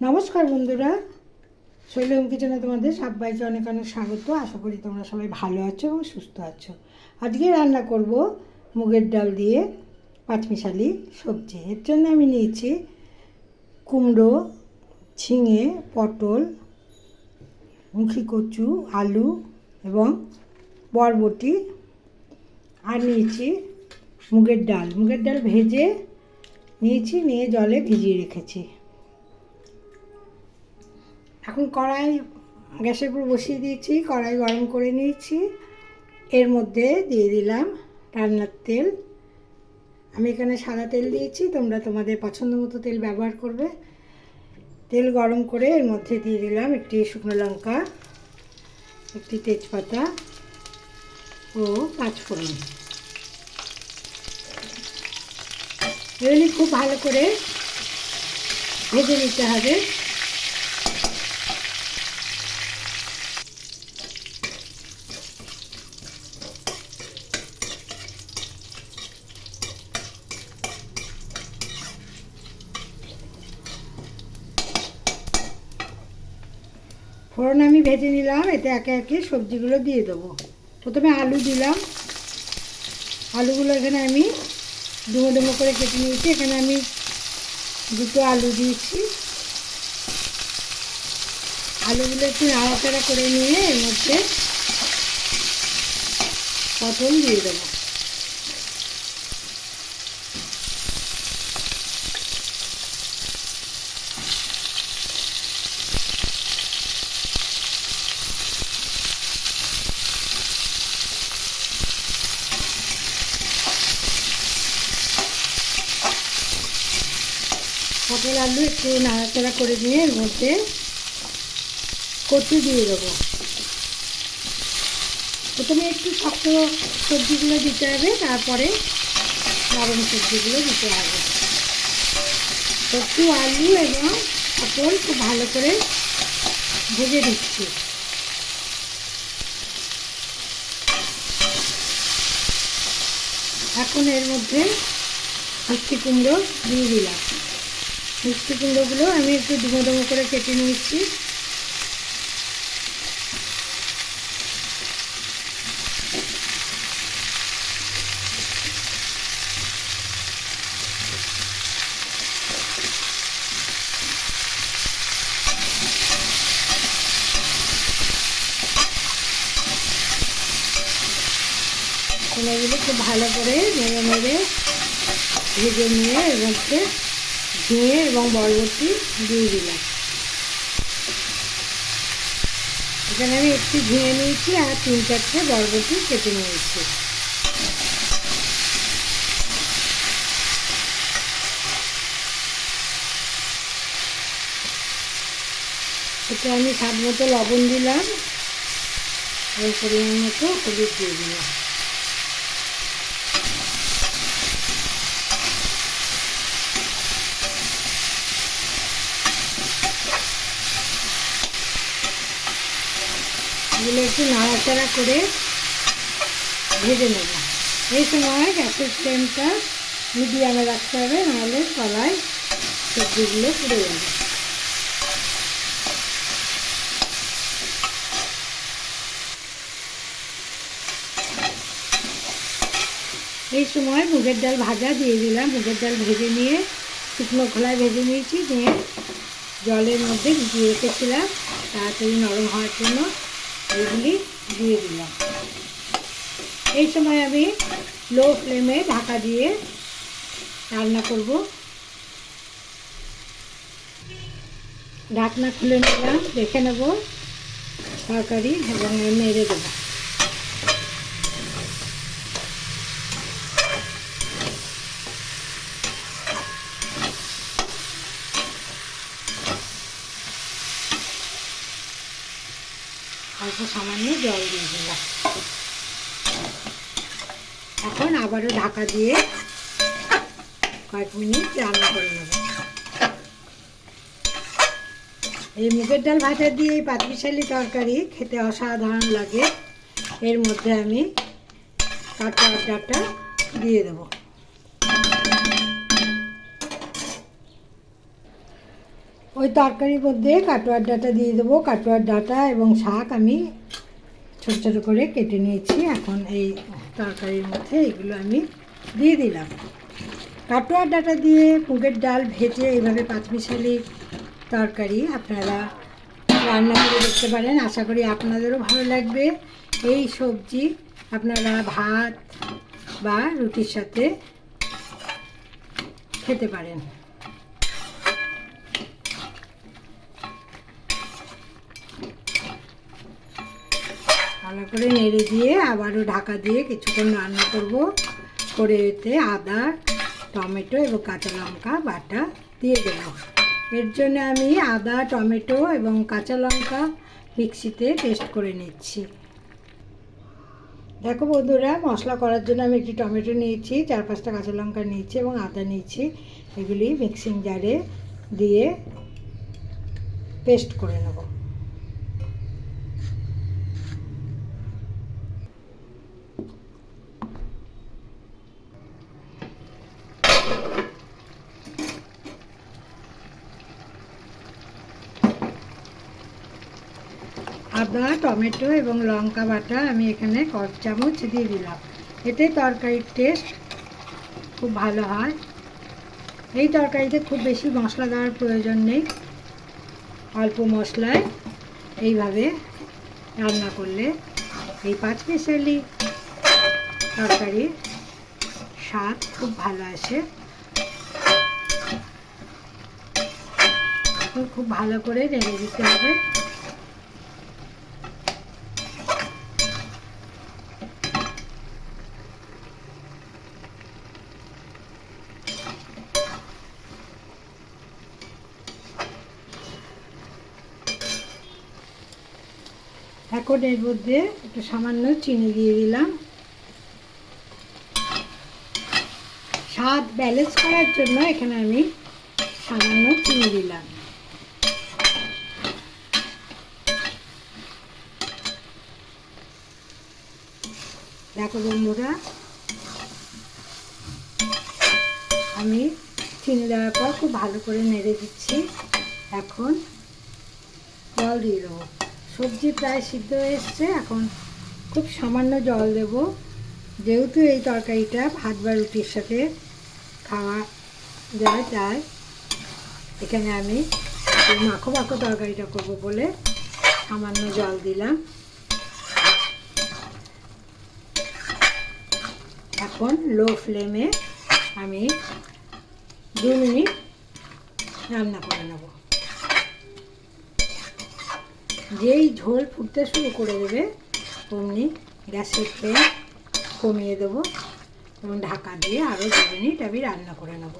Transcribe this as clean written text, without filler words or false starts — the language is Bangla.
নমস্কার বন্ধুরা, শৈলম কিচেনে তোমাদের সবাইকে অনেক অনেক স্বাগত। আশা করি তোমরা সবাই ভালো আছো এবং সুস্থ আছো। আজকে রান্না করব মুগের ডাল দিয়ে পাঁচমিশালি সবজি। এর জন্য আমি নিয়েছি কুমড়ো, ঝিঙে, পটল, মুখি কচু, আলু এবং বরবটি। আর নিয়েছি মুগের ডাল। মুগের ডাল ভেজে নিয়েছি, নিয়ে জলে ভিজিয়ে রেখেছি। এখন কড়াই গ্যাসের উপর বসিয়ে দিয়েছি, কড়াই গরম করে নিয়েছি। এর মধ্যে দিয়ে দিলাম রান্নার তেল। আমি এখানে সাদা তেল দিয়েছি, তোমরা তোমাদের পছন্দ মতো তেল ব্যবহার করবে। তেল গরম করে এর মধ্যে দিয়ে দিলাম একটি শুকনো লঙ্কা, একটি তেজপাতা ও পাঁচফোড়ন। এগুলি খুব ভালো করে ভেজে নিতে হবে। ফোড়ন আমি ভেজে নিলাম, এতে একে একে সবজিগুলো দিয়ে দেবো। প্রথমে আলু দিলাম। আলুগুলো এখানে আমি ডুমো ডুমো করে কেটে নিয়েছি। এখানে আমি দুটো আলু দিয়েছি। আলুগুলো একটু নাড়াচাড়া করে নিয়ে এর মধ্যে পটল দিয়ে দেবো। পটল আলু একটু নাড়াচাড়া করে নিয়ে এর মধ্যে কচু দিয়ে দেবো। প্রথমে একটু শক্ত সবজিগুলো দিতে হবে, তারপরে নরম সবজিগুলো দিতে হবে। কচু, আলু এবং পটল খুব ভালো করে ভেজে দিচ্ছি। এখন এর মধ্যে মিষ্টি কুমড়ো দিয়ে দিলাম। মিষ্টি কুমড়োগুলো আমি একটু ডুমো ডুমো করে কেটে নিয়েছি। এগুলো খুব ভালো করে নেড়ে নেড়ে ভেজে নিয়ে এর মধ্যে ঝিঙে এবং বরবটি দিয়ে দিলাম। এখানে আমি একটু ঝিঙে নিয়েছি আর 3-4টে বরবটি কেটে নিয়েছি। এতে আমি স্বাদ মতো লবণ দিলাম, এর পরিমাণ মতো হলুদ দিয়ে দিলাম। এগুলো একটু নাড়াচাড়া করে ভেজে নেব। এই সময় গ্যাসের ফ্লেমটা মিডিয়ামে রাখতে হবে, নাহলে তলায় সবজিগুলো পুড়ে যাবে। এই সময় মুগের ডাল ভাজা দিয়ে দিলাম। মুগের ডাল ভেজে নিয়ে শুকনো খোলায় ভেজে নিয়েছি, নিয়ে জলের মধ্যে ভিজিয়ে রেখেছিলাম তাড়াতাড়ি নরম হওয়ার জন্য। এগুলি দিয়ে দিলাম। এই সময় আমি লো ফ্লেমে ঢাকা দিয়ে রান্না করব। ঢাকনা খুলে নিলাম, দেখে নেব তরকারি এবং নেড়ে দেবো। অল্প সামান্য জল দিয়ে দিলাম। এখন আবারও ঢাকা দিয়ে কয়েক মিনিট রান্না করে নেব। এই মুগের ডাল ভাজা দিয়ে এই পাঁচমিশালি তরকারি খেতে অসাধারণ লাগে। এর মধ্যে আমি কাঁচা আদাটা দিয়ে দেবো। ওই তরকারির মধ্যে কাটোয়ার ডাঁটা দিয়ে দেবো। কাটোয়ার ডাঁটা এবং শাক আমি ছোটো ছোটো করে কেটে নিয়েছি। এখন এই তরকারির মধ্যে এগুলো আমি দিয়ে দিলাম। কাটোয়ার ডাঁটা দিয়ে মুগের ডাল ভেজে এইভাবে পাঁচমিশালি তরকারি আপনারা রান্না করে দেখতে পারেন। আশা করি আপনাদেরও ভালো লাগবে। এই সবজি আপনারা ভাত বা রুটির সাথে খেতে পারেন। ভালো করে নেড়ে দিয়ে আবারও ঢাকা দিয়ে কিছুক্ষণ রান্না করব। করে এতে আদা, টমেটো এবং কাঁচা লঙ্কা বাটা দিয়ে দেব। এর জন্য আমি আদা, টমেটো এবং কাঁচা লঙ্কা মিক্সিতে পেস্ট করে নিচ্ছি। দেখো বন্ধুরা, মশলা করার জন্য আমি একটি টমেটো নিয়েছি, 4-5টা কাঁচা লঙ্কা নিয়েছি এবং আদা নিয়েছি। এগুলি মিক্সিং জারে দিয়ে পেস্ট করে নেব। আদা, টমেটো এবং লঙ্কা বাটা আমি এখানে 1 চামচ দিয়ে দিলাম। এতে তরকারির টেস্ট খুব ভালো হয়। এই তরকারিতে খুব বেশি মশলা দেওয়ার প্রয়োজন নেই। অল্প মশলায় এইভাবে রান্না করলে এই পাঁচমিশালি তরকারির স্বাদ খুব ভালো আসে। খুব ভালো করে নেড়ে দিতে হবে। এখন এর মধ্যে একটু সামান্য চিনি দিয়ে দিলাম। স্বাদ ব্যালেন্স করার জন্য এখানে আমি সামান্য চিনি দিলাম। দেখো বন্ধুরা, আমি চিনি দেওয়ার পর খুব ভালো করে নেড়ে দিচ্ছি। এখন জল দিয়ে দেবো। সবজি প্রায় সিদ্ধ হয়ে এসছে। এখন খুব সামান্য জল দেব। যেহেতু এই তরকারিটা ভাত বা রুটির সাথে খাওয়া যায়, তাই এখানে আমি মাখো মাখো তরকারিটা করব বলে সামান্য জল দিলাম। এখন লো ফ্লেমে আমি 2 মিনিট রান্না করে নেব। যেই ঝোল ফুটতে শুরু করে দেবে অমনি গ্যাসের ফ্লেম কমিয়ে দেবো এবং ঢাকা দিয়ে আরও 2 মিনিট আমি রান্না করে নেব।